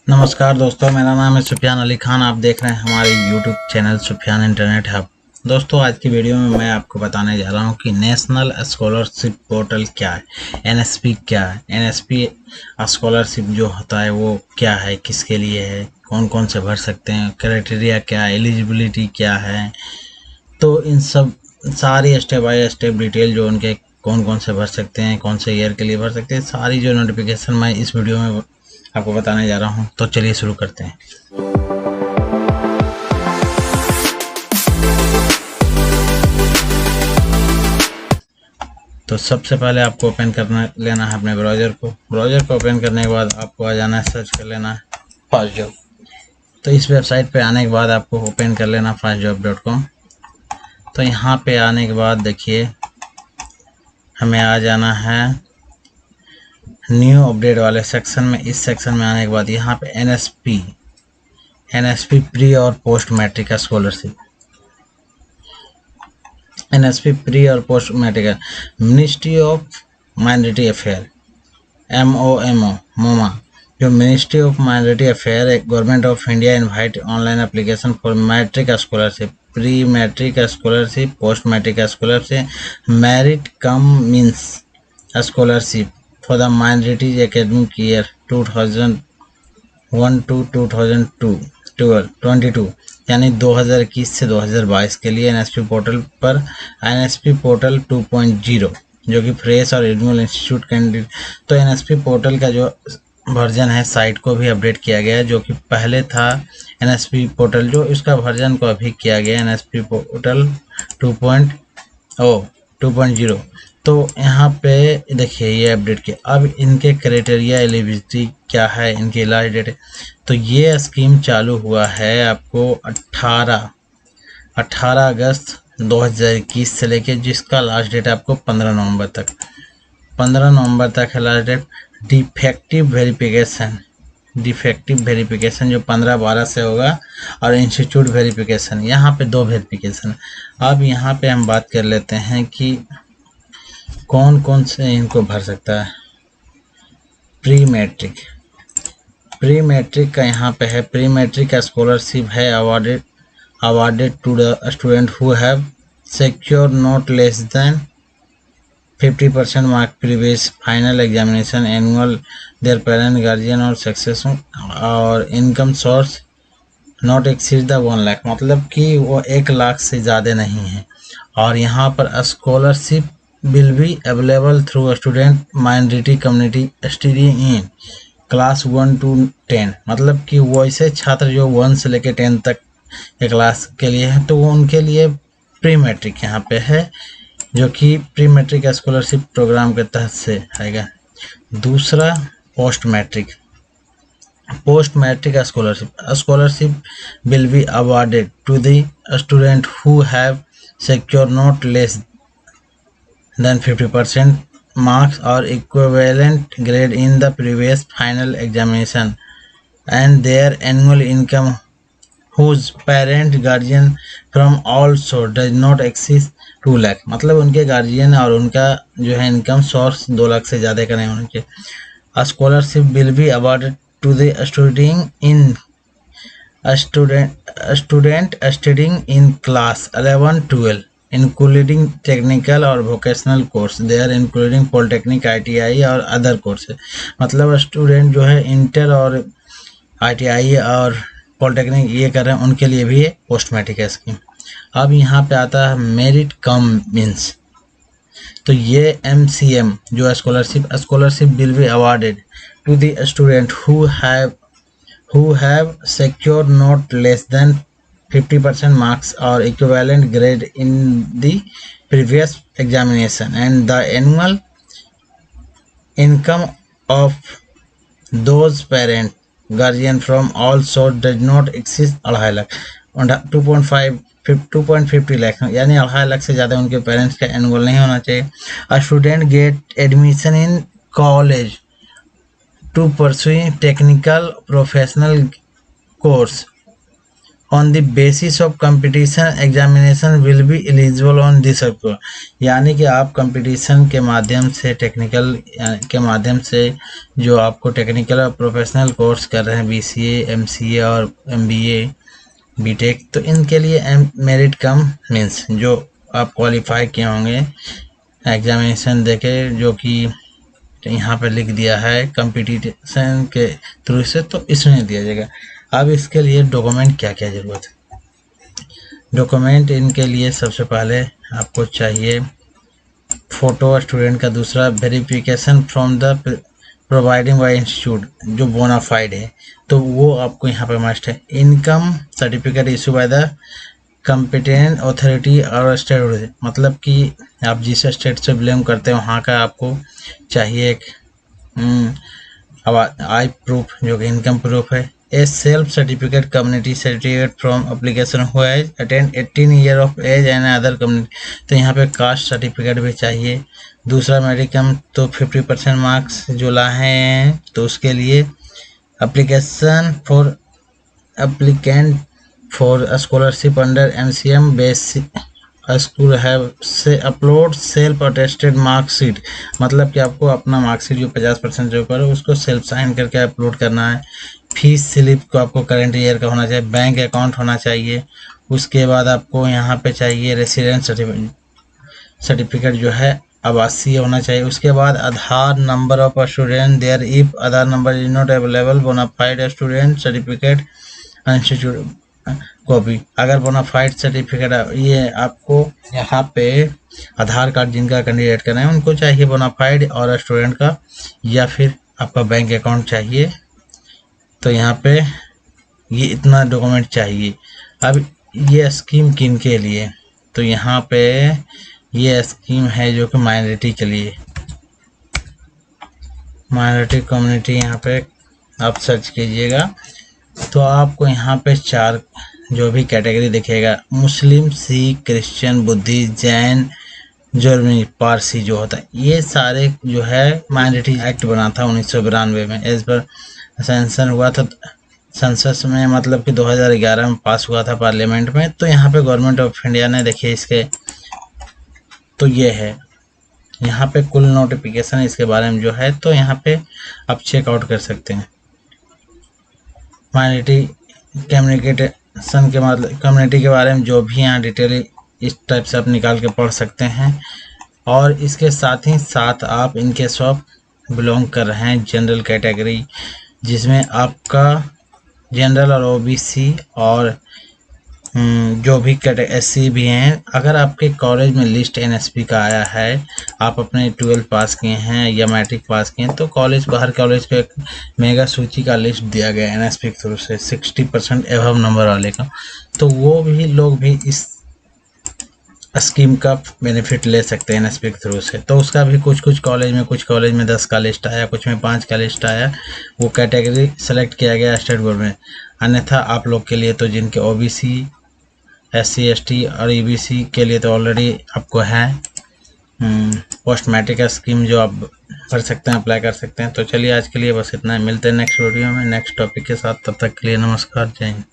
नमस्कार दोस्तों, मेरा नाम है सुफियान अली खान। आप देख रहे हैं हमारे YouTube channel Sufiyan Internet Hub. दोस्तों, आज की वीडियो में मैं आपको बताने जा रहा हूं कि नेशनल स्कॉलरशिप पोर्टल क्या है, NSP क्या है। NSP स्कॉलरशिप जो होता है वो क्या है, किसके लिए है, कौन कौन से भर सकते हैं, क्राइटेरिया क्या है, एलिजिबिलिटी क्या है। तो इन सब सारी स्टेप बाय स्टेप डिटेल जो उनके कौन कौन से भर सकते हैं, कौन से ईयर के लिए भर सकते हैं, सारी जो नोटिफिकेशन मैं इस वीडियो में आपको बताने जा रहा हूं। तो चलिए शुरू करते हैं। तो सबसे पहले आपको ओपन करना लेना है अपने ब्राउज़र को ओपन करने के बाद आपको आ जाना है, सर्च कर लेना है फास्ट जॉब। तो इस वेबसाइट पे आने के बाद आपको ओपन कर लेना fastjob.com। तो यहाँ पे आने के बाद देखिए हमें आ जाना है न्यू अपडेट वाले सेक्शन में। इस सेक्शन में आने के बाद यहाँ पे NSP प्री और post matric scholarship, NSP pre और post matric, ministry of minority affair MOMA, जो ministry of minority affair government of India invite online application for matric scholarship, pre matric scholarship, post matric scholarship, merit cum means scholarship for the minorities academic year 2001 to 2022 यानी 2021 से 2022 के लिए NSP portal पर NSP portal 2.0 जो कि fresh और renewal institute candidate. तो NSP portal का जो वर्जन है साइट को भी अपडेट किया गया है, जो कि पहले था NSP पोर्टल, जो इसका वर्जन को अभी किया गया NSP पोर्टल 2.0। तो यहाँ पे देखिए ये अपडेट किया। अब इनके क्राइटेरिया एलिजिबिलिटी क्या है, इनकी लास्ट डेट। तो ये स्कीम चालू हुआ है आपको 18 अगस्त 2021 से लेके, जिसका लास्ट डेट है आपको 15 नवंबर तक है लास्ट डेट। डिफेक्टिव वेरिफिकेशन जो 15/12 से होगा, और इंस्टीट्यूट वेरिफिकेशन, यहाँ पे 2 वेरिफिकेशन। अब यहाँ पे हम बात कर लेते हैं कि कौन कौन से इनको भर सकता है। प्री मैट्रिक का यहाँ पे है, प्री मैट्रिक का स्कॉलरशिप है awarded to the student who have secured not less than 50% mark previous final examination annual their parent guardian और successor और income source not exceed the 1 lakh, मतलब कि वो 1 लाख से ज़्यादा नहीं है। और यहाँ पर scholarship will be available through student minority community study in class 1 to 10, मतलब कि वो ऐसे छात्र जो 1 से लेकर 10 तक एक क्लास के लिए है, तो वो उनके लिए प्री मैट्रिक यहाँ पे है, जो कि प्री मैट्रिक स्कॉलरशिप प्रोग्राम के तहत से आएगा। दूसरा post matric scholarship will be awarded to the student who have secured not less than 50% marks or equivalent grade in the previous final examination and their annual income whose parent guardian from all source does not exceed 2 lakh, मतलब उनके guardian और उनका जो है income source 2 lakh से ज़्यादा का नहीं होना चाहिए। Scholarship will be awarded to the student studying in class 11-12 including technical और vocational course, they are including polytechnic, ITI और अदर कोर्स। मतलब स्टूडेंट जो है इंटर और ITI और पॉलिटेक्निक ये कर रहे हैं, उनके लिए भी ये पोस्ट मैट्रिक है स्कीम। अब यहाँ पे आता है मेरिट कम मीन्स, तो ये MCM जो scholarship will be awarded to the student who have secured not less than 50% marks or equivalent grade in the previous examination and the annual income of those parent guardian from all source does not exceed 2.5 lakh 2.50 lakh, यानी 2.5 लाख से ज़्यादा उनके parents का annual नहीं होना चाहिए। A student get admission in college to pursue technical professional course on the basis of competition examination will be eligible on this circular, यानी कि आप कंपटीशन के माध्यम से टेक्निकल के माध्यम से जो आपको टेक्निकल और प्रोफेशनल कोर्स कर रहे हैं बीसीए, एमसीए और एमबीए, बीटेक, तो इनके लिए मेरिट कम मीन्स जो आप क्वालिफाई किए होंगे एग्जामिनेशन देके, जो कि यहाँ पे लिख दिया है कंपटीशन के थ्रू से, तो इसमें दिया जाएगा। अब इसके लिए डॉक्यूमेंट क्या क्या ज़रूरत है। डॉक्यूमेंट इनके लिए सबसे पहले आपको चाहिए फ़ोटो स्टूडेंट का, दूसरा verification from the providing bye institute जो बोनाफाइड है, तो वो आपको यहाँ पे मस्ट है। Income certificate issue by the competent authority और स्टेट, मतलब कि आप जिस स्टेट से बिलोंग करते हैं वहाँ का आपको चाहिए एक आई प्रूफ जो कि इनकम प्रूफ है। A self certificate community certificate from application हुआ है attend 18 year of age and other community, तो यहाँ पे कास्ट सर्टिफिकेट भी चाहिए। दूसरा मेडिकम तो 50% मार्क्स जो लाए हैं तो उसके लिए application for applicant for scholarship under MCM basic school है से अपलोड सेल्फ अटेस्टेड मार्कशीट, मतलब कि आपको अपना मार्कशीट जो 50% जो ऊपर है उसको सेल्फ साइन करके अपलोड करना है। फीस स्लिप को आपको करंट ईयर का होना चाहिए, बैंक अकाउंट होना चाहिए। उसके बाद आपको यहाँ पे चाहिए रेसिडेंट सर्टिफिकेट जो है आवासीय होना चाहिए। उसके बाद Aadhaar number of student there if Aadhaar number is not available bonafide student certificate institute copy, अगर बोनाफाइड सर्टिफिकेट ये आपको यहाँ पे आधार कार्ड जिनका कैंडिडेट करना है उनको चाहिए बोनाफाइड और स्टूडेंट का, या फिर आपका बैंक अकाउंट चाहिए। तो यहाँ पे ये इतना डॉक्यूमेंट चाहिए। अब ये स्कीम किन के लिए, तो यहाँ पे ये स्कीम है जो कि माइनॉरिटी के लिए, माइनॉरिटी कम्युनिटी, यहाँ पे आप सर्च कीजिएगा तो आपको यहाँ पे 4 जो भी कैटेगरी दिखेगा, मुस्लिम, Sikh, Christian, Buddhist, Jain, Germany, Parsi जो होता है, ये सारे जो है माइनॉरिटी एक्ट बना था 1992 में, एज पर सेंसन हुआ था संसद में, मतलब कि 2011 में पास हुआ था पार्लियामेंट में। तो यहाँ पे गवर्नमेंट ऑफ इंडिया ने देखिए इसके, तो ये है यहाँ पे कुल नोटिफिकेशन इसके बारे में जो है, तो यहाँ पे आप चेकआउट कर सकते हैं। माइनॉरिटी कम्युनिकेशन के मतलब कम्युनिटी के बारे में जो भी यहाँ डिटेल इस टाइप से आप निकाल के पढ़ सकते हैं। और इसके साथ ही साथ आप इनके सब बिलोंग कर रहे हैं जनरल कैटेगरी, जिसमें आपका जनरल और ओबीसी और जो भी SC भी हैं। अगर आपके कॉलेज में लिस्ट NSP का आया है, आप अपने 12 पास किए हैं या मैट्रिक पास किए हैं, तो कॉलेज बाहर कॉलेज को एक मेगा सूची का लिस्ट दिया गया है NSP के थ्रू से 60% एवं नंबर वाले का, तो वो भी लोग भी इस स्कीम का बेनिफिट ले सकते हैं NSP के थ्रू से। तो उसका भी कुछ कॉलेज में 10 का लिस्ट आया, कुछ में 5 का लिस्ट आया, वो कैटेगरी सेलेक्ट किया गया स्टेट बोर्ड में। अन्यथा आप लोग के लिए तो जिनके OBC, SC ST और EBC के लिए तो ऑलरेडी आपको है पोस्ट मैट्रिक स्कीम जो आप भर सकते हैं, अप्लाई कर सकते हैं। तो चलिए आज के लिए बस इतना है, मिलते हैं नेक्स्ट वीडियो में नेक्स्ट टॉपिक के साथ, तब तक के लिए नमस्कार, जय हिंद।